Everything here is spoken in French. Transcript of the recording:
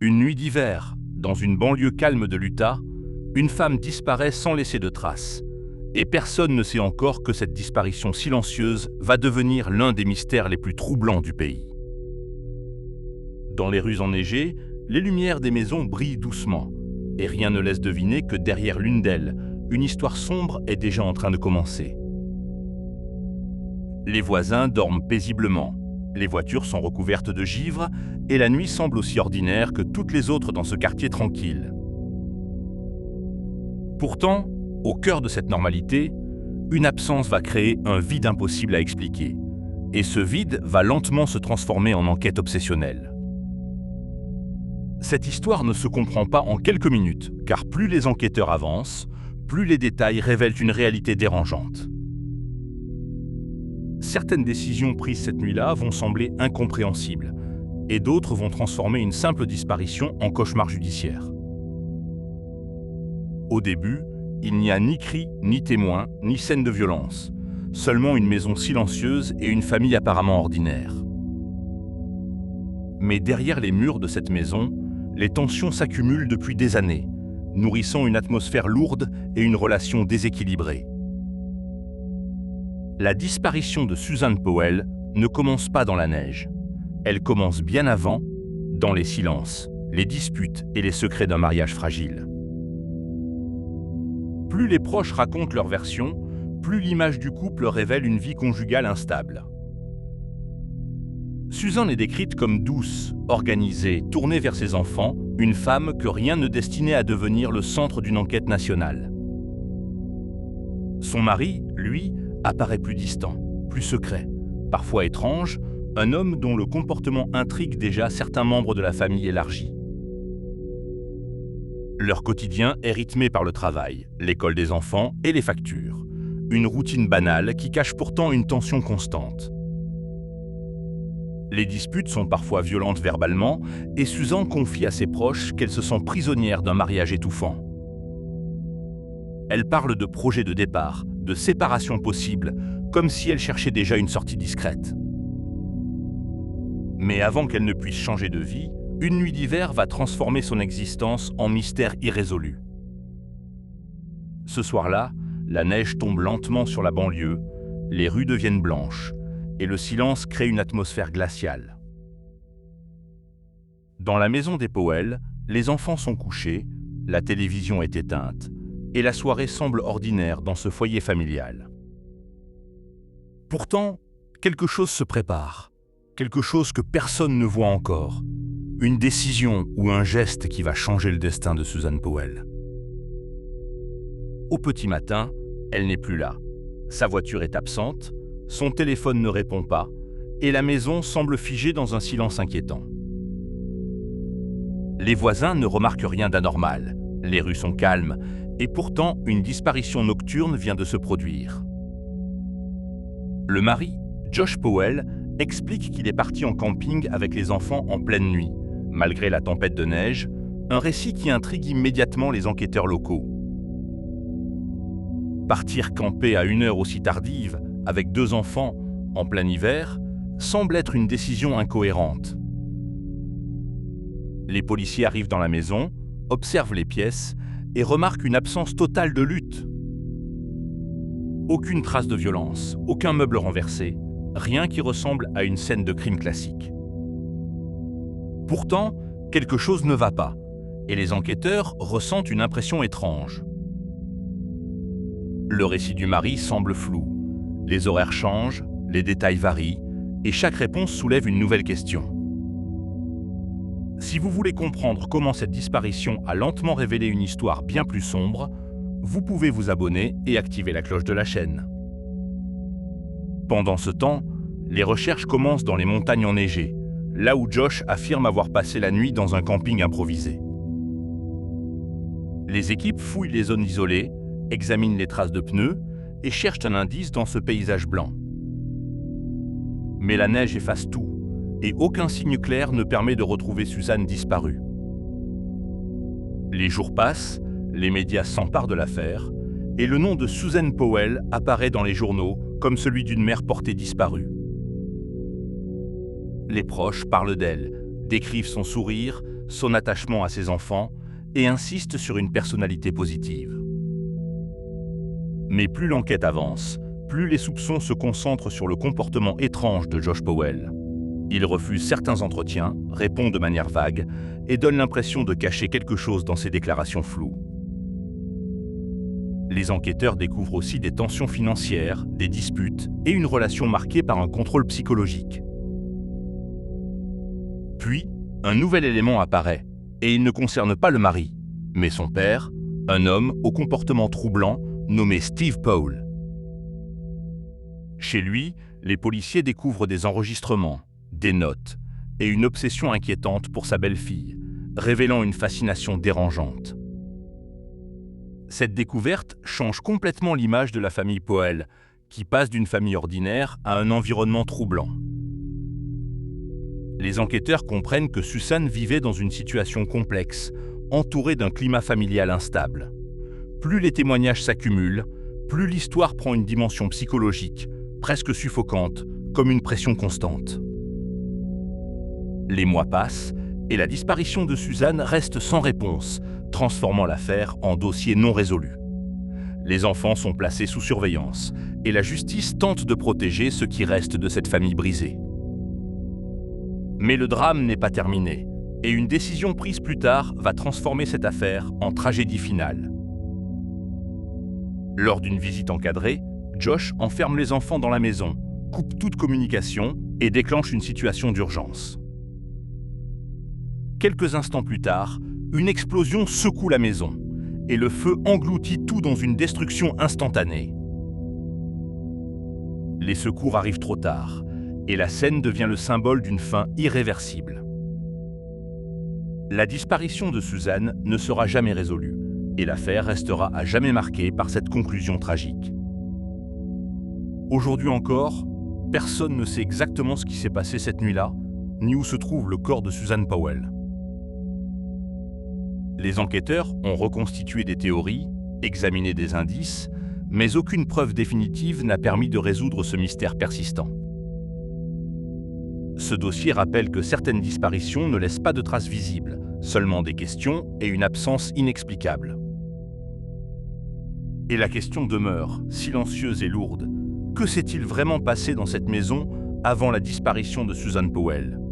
Une nuit d'hiver, dans une banlieue calme de l'Utah, une femme disparaît sans laisser de traces. Et personne ne sait encore que cette disparition silencieuse va devenir l'un des mystères les plus troublants du pays. Dans les rues enneigées, les lumières des maisons brillent doucement, et rien ne laisse deviner que derrière l'une d'elles, une histoire sombre est déjà en train de commencer. Les voisins dorment paisiblement, les voitures sont recouvertes de givre, et la nuit semble aussi ordinaire que toutes les autres dans ce quartier tranquille. Pourtant, au cœur de cette normalité, une absence va créer un vide impossible à expliquer. Et ce vide va lentement se transformer en enquête obsessionnelle. Cette histoire ne se comprend pas en quelques minutes, car plus les enquêteurs avancent, plus les détails révèlent une réalité dérangeante. Certaines décisions prises cette nuit-là vont sembler incompréhensibles, et d'autres vont transformer une simple disparition en cauchemar judiciaire. Au début, il n'y a ni cris, ni témoins, ni scène de violence, seulement une maison silencieuse et une famille apparemment ordinaire. Mais derrière les murs de cette maison, les tensions s'accumulent depuis des années, nourrissant une atmosphère lourde et une relation déséquilibrée. La disparition de Susan Powell ne commence pas dans la neige. Elle commence bien avant, dans les silences, les disputes et les secrets d'un mariage fragile. Plus les proches racontent leur version, plus l'image du couple révèle une vie conjugale instable. Susan est décrite comme douce, organisée, tournée vers ses enfants, une femme que rien ne destinait à devenir le centre d'une enquête nationale. Son mari, lui, apparaît plus distant, plus secret, parfois étrange, un homme dont le comportement intrigue déjà certains membres de la famille élargie. Leur quotidien est rythmé par le travail, l'école des enfants et les factures. Une routine banale qui cache pourtant une tension constante. Les disputes sont parfois violentes verbalement et Susan confie à ses proches qu'elle se sent prisonnière d'un mariage étouffant. Elle parle de projets de départ, de séparation possible, comme si elle cherchait déjà une sortie discrète. Mais avant qu'elle ne puisse changer de vie, une nuit d'hiver va transformer son existence en mystère irrésolu. Ce soir-là, la neige tombe lentement sur la banlieue, les rues deviennent blanches, et le silence crée une atmosphère glaciale. Dans la maison des Powell, les enfants sont couchés, la télévision est éteinte, et la soirée semble ordinaire dans ce foyer familial. Pourtant, quelque chose se prépare, quelque chose que personne ne voit encore, une décision ou un geste qui va changer le destin de Susan Powell. Au petit matin, elle n'est plus là. Sa voiture est absente, son téléphone ne répond pas, et la maison semble figée dans un silence inquiétant. Les voisins ne remarquent rien d'anormal, les rues sont calmes, et pourtant une disparition nocturne vient de se produire. Le mari, Josh Powell, explique qu'il est parti en camping avec les enfants en pleine nuit, malgré la tempête de neige, un récit qui intrigue immédiatement les enquêteurs locaux. Partir camper à une heure aussi tardive, avec 2 enfants, en plein hiver, semble être une décision incohérente. Les policiers arrivent dans la maison, observent les pièces et remarquent une absence totale de lutte. Aucune trace de violence, aucun meuble renversé, rien qui ressemble à une scène de crime classique. Pourtant, quelque chose ne va pas, et les enquêteurs ressentent une impression étrange. Le récit du mari semble flou, les horaires changent, les détails varient, et chaque réponse soulève une nouvelle question. Si vous voulez comprendre comment cette disparition a lentement révélé une histoire bien plus sombre, vous pouvez vous abonner et activer la cloche de la chaîne. Pendant ce temps, les recherches commencent dans les montagnes enneigées, là où Josh affirme avoir passé la nuit dans un camping improvisé. Les équipes fouillent les zones isolées, examinent les traces de pneus et cherchent un indice dans ce paysage blanc. Mais la neige efface tout, et aucun signe clair ne permet de retrouver Susan disparue. Les jours passent, les médias s'emparent de l'affaire, et le nom de Susan Powell apparaît dans les journaux comme celui d'une mère portée disparue. Les proches parlent d'elle, décrivent son sourire, son attachement à ses enfants et insiste sur une personnalité positive. Mais plus l'enquête avance, plus les soupçons se concentrent sur le comportement étrange de Josh Powell. Il refuse certains entretiens, répond de manière vague et donne l'impression de cacher quelque chose dans ses déclarations floues. Les enquêteurs découvrent aussi des tensions financières, des disputes et une relation marquée par un contrôle psychologique. Puis, un nouvel élément apparaît, et il ne concerne pas le mari, mais son père, un homme au comportement troublant nommé Steve Powell. Chez lui, les policiers découvrent des enregistrements, des notes et une obsession inquiétante pour sa belle-fille, révélant une fascination dérangeante. Cette découverte change complètement l'image de la famille Powell, qui passe d'une famille ordinaire à un environnement troublant. Les enquêteurs comprennent que Susan vivait dans une situation complexe, entourée d'un climat familial instable. Plus les témoignages s'accumulent, plus l'histoire prend une dimension psychologique, presque suffocante, comme une pression constante. Les mois passent et la disparition de Susan reste sans réponse, transformant l'affaire en dossier non résolu. Les enfants sont placés sous surveillance et la justice tente de protéger ce qui reste de cette famille brisée. Mais le drame n'est pas terminé et une décision prise plus tard va transformer cette affaire en tragédie finale. Lors d'une visite encadrée, Josh enferme les enfants dans la maison, coupe toute communication et déclenche une situation d'urgence. Quelques instants plus tard, une explosion secoue la maison et le feu engloutit tout dans une destruction instantanée. Les secours arrivent trop tard et la scène devient le symbole d'une fin irréversible. La disparition de Susan ne sera jamais résolue et l'affaire restera à jamais marquée par cette conclusion tragique. Aujourd'hui encore, personne ne sait exactement ce qui s'est passé cette nuit-là, ni où se trouve le corps de Susan Powell. Les enquêteurs ont reconstitué des théories, examiné des indices, mais aucune preuve définitive n'a permis de résoudre ce mystère persistant. Ce dossier rappelle que certaines disparitions ne laissent pas de traces visibles, seulement des questions et une absence inexplicable. Et la question demeure, silencieuse et lourde. Que s'est-il vraiment passé dans cette maison avant la disparition de Susan Powell ?